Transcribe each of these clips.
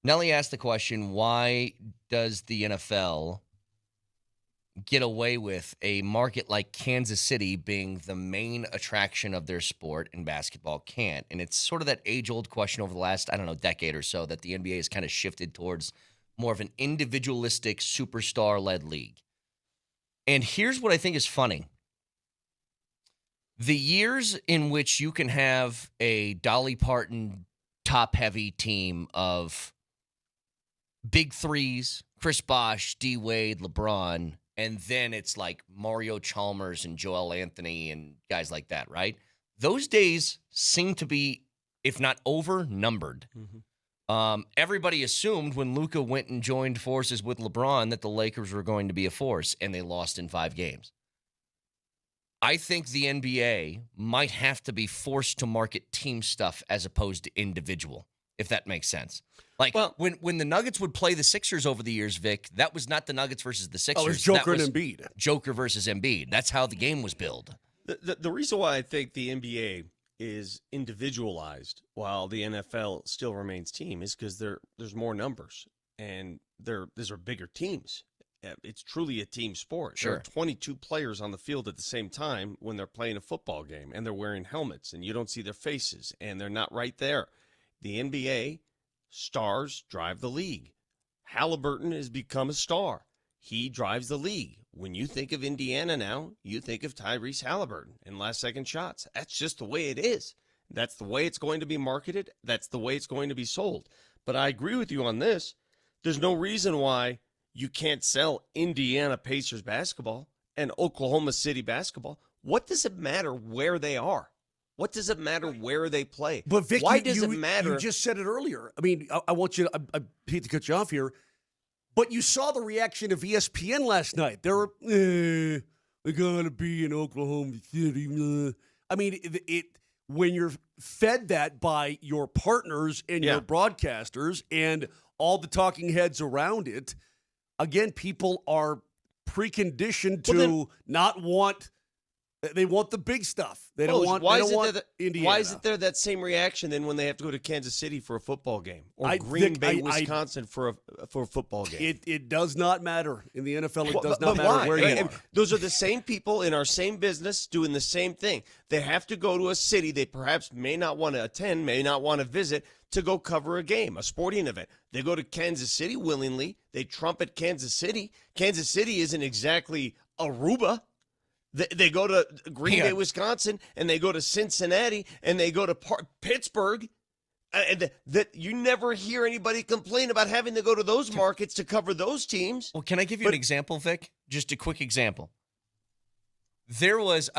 Nelly asked the question, why does the NFL get away with a market like Kansas City being the main attraction of their sport and basketball can't? And it's sort of that age-old question over the last, decade or so that the NBA has kind of shifted towards more of an individualistic, superstar-led league. And here's what I think is funny. The years in which you can have a Dolly Parton top-heavy team of big threes, Chris Bosh, D. Wade, LeBron, and then it's like Mario Chalmers and Joel Anthony and guys like that, right? Those days seem to be, if not over, numbered. Everybody assumed when Luka went and joined forces with LeBron that the Lakers were going to be a force, and they lost in 5 games. I think the NBA might have to be forced to market team stuff as opposed to individual, if that makes sense. Like, when the Nuggets would play the Sixers over the years, Vic, that was not the Nuggets versus the Sixers. Oh, it was Joker and Embiid. Joker versus Embiid. That's how the game was built. The reason why I think the NBA is individualized while the NFL still remains team is because there's more numbers, and these are bigger teams. It's truly a team sport. Sure. There are 22 players on the field at the same time when they're playing a football game, and they're wearing helmets, and you don't see their faces, and they're not right there. The NBA, stars drive the league. Halliburton has become a star. He drives the league. When you think of Indiana now, you think of Tyrese Halliburton and last-second shots. That's just the way it is. That's the way it's going to be marketed. That's the way it's going to be sold. But I agree with you on this. There's no reason why you can't sell Indiana Pacers basketball and Oklahoma City basketball. What does it matter where they are? What does it matter where they play? But Vic, why does it matter? You just said it earlier. I mean, I want you to, I hate to cut you off here, but you saw the reaction of ESPN last night. They were, they gotta be in Oklahoma City. I mean, when you're fed that by your partners and your broadcasters and all the talking heads around it, again, people are preconditioned to not want. They want the big stuff. They don't want Indiana. Why isn't there that same reaction then when they have to go to Kansas City for a football game or Green Bay, Wisconsin for a football game? It does not matter. In the NFL, it does not matter where you are. Those are the same people in our same business doing the same thing. They have to go to a city they perhaps may not want to attend, may not want to visit, to go cover a game, a sporting event. They go to Kansas City willingly. They trumpet Kansas City. Kansas City isn't exactly Aruba. They go to Green Bay, Wisconsin, and they go to Cincinnati, and they go to Pittsburgh. And that you never hear anybody complain about having to go to those markets to cover those teams. Well, can I give you an example, Vic? Just a quick example. There was,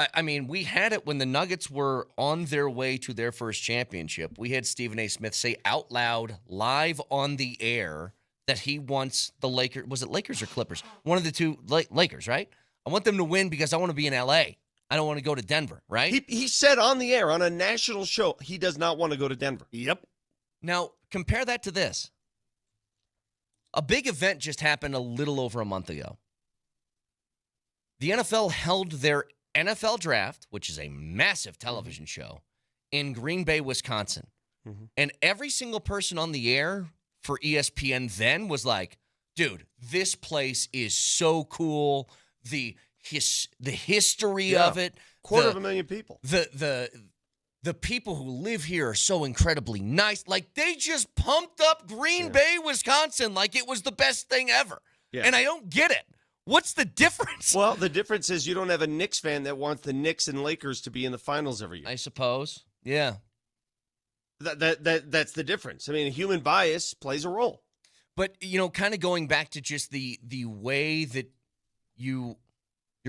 we had it when the Nuggets were on their way to their first championship. We had Stephen A. Smith say out loud, live on the air, that he wants the Lakers. Was it Lakers or Clippers? One of the two, Lakers, right? I want them to win because I want to be in L.A. I don't want to go to Denver, right? He said on the air, on a national show, he does not want to go to Denver. Yep. Now, compare that to this. A big event just happened a little over a month ago. The NFL held their NFL draft, which is a massive television show, in Green Bay, Wisconsin. Mm-hmm. And every single person on the air for ESPN then was like, dude, this place is so cool. The history of it. 250,000 people. The people who live here are so incredibly nice. Like, they just pumped up Green Bay, Wisconsin like it was the best thing ever. Yeah. And I don't get it. What's the difference? Well, the difference is you don't have a Knicks fan that wants the Knicks and Lakers to be in the finals every year. I suppose. Yeah. That's the difference. I mean, human bias plays a role. But, kind of going back to just the way that you're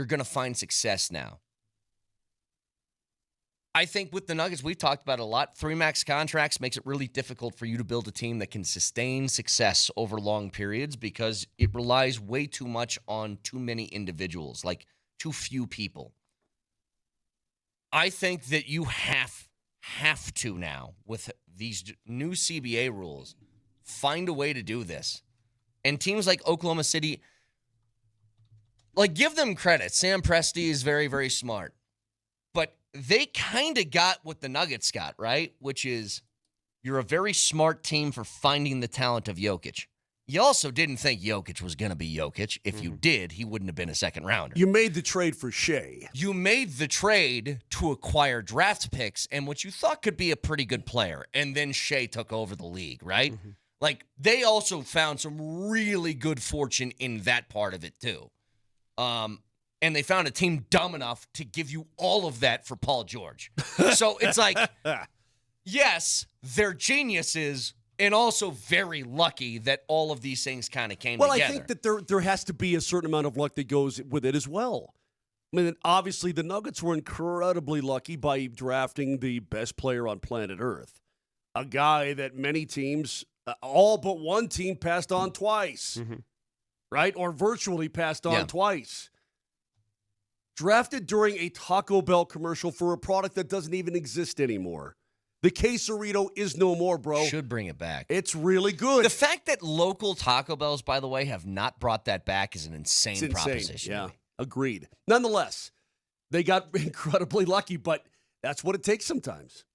going to find success now. I think with the Nuggets, we've talked about it a lot. 3 max contracts makes it really difficult for you to build a team that can sustain success over long periods because it relies way too much on too many individuals, like too few people. I think that you have to now, with these new CBA rules, find a way to do this. And teams like Oklahoma City, give them credit. Sam Presti is very, very smart. But they kind of got what the Nuggets got, right? Which is You're a very smart team for finding the talent of Jokic. You also didn't think Jokic was going to be Jokic. If you did, he wouldn't have been a second rounder. You made the trade for Shea. You made the trade to acquire draft picks and what you thought could be a pretty good player. And then Shea took over the league, right? Mm-hmm. Like, they also found some really good fortune in that part of it, too. And they found a team dumb enough to give you all of that for Paul George. So it's like, yes, they're geniuses and also very lucky that all of these things kind of came together. I think that there has to be a certain amount of luck that goes with it as well. I mean, obviously, the Nuggets were incredibly lucky by drafting the best player on planet Earth, a guy that many teams, all but one team, passed on twice, right? Or virtually passed on twice. Drafted during a Taco Bell commercial for a product that doesn't even exist anymore. The quesarito is no more, bro. Should bring it back. It's really good. The fact that local Taco Bells, by the way, have not brought that back is an insane proposition. Yeah, agreed. Nonetheless, they got incredibly lucky, but that's what it takes sometimes.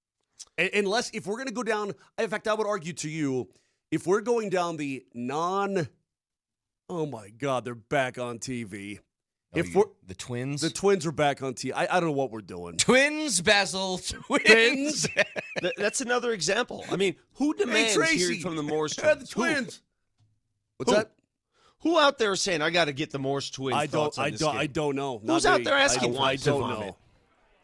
Unless, if we're going to go down, in fact, I would argue to you, if we're going down the oh my God, they're back on TV. The Twins? The Twins are back on TV. I don't know what we're doing. Twins, Basil. Twins. That's another example. I mean, who demands hearing from the Morris Twins? The Twins. What's that? Who out there is saying, I got to get the Morris Twins I thoughts on this game? I don't know. Who's out there asking for it? I don't know.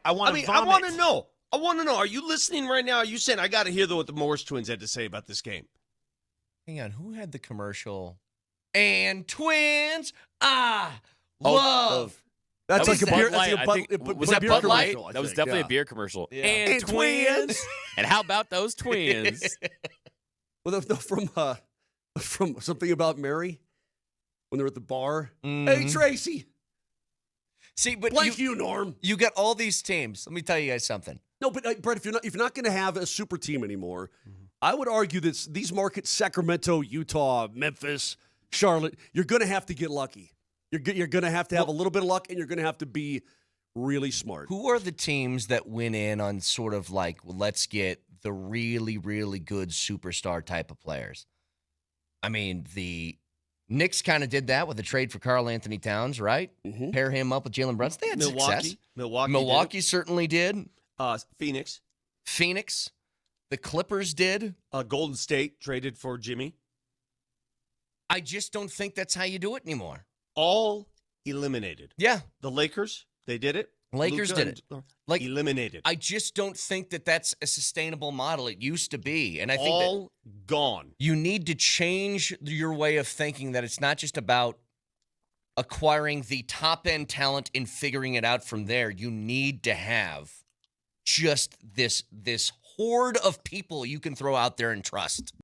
I want to know. I want to know. Are you listening right now? Are you saying, I got to hear what the Morris Twins had to say about this game? Hang on. Who had the commercial? And Twins. Love. That's like a beer. Was that Bud Light? That was definitely a beer commercial. Yeah. And twins. And how about those twins? Well, from something about Mary when they're at the bar. Mm-hmm. Hey, Tracy. See, but you, Norm. You got all these teams. Let me tell you guys something. No, but Brett, if you're not going to have a super team anymore, I would argue that these markets, Sacramento, Utah, Memphis, Charlotte, you're going to have to get lucky. You're going to have a little bit of luck, and you're going to have to be really smart. Who are the teams that went in on sort of like, let's get the really, really good superstar type of players? I mean, the Knicks kind of did that with a trade for Karl Anthony Towns, right? Mm-hmm. Pair him up with Jalen Brunson. They had success. Milwaukee certainly did. Phoenix. The Clippers did. Golden State traded for Jimmy. I just don't think that's how you do it anymore. All eliminated. Yeah. The Lakers, they did it. Lakers did it. Like eliminated. I just don't think that that's a sustainable model. It used to be. And I think all gone. You need to change your way of thinking that it's not just about acquiring the top-end talent and figuring it out from there. You need to have just this horde of people you can throw out there and trust.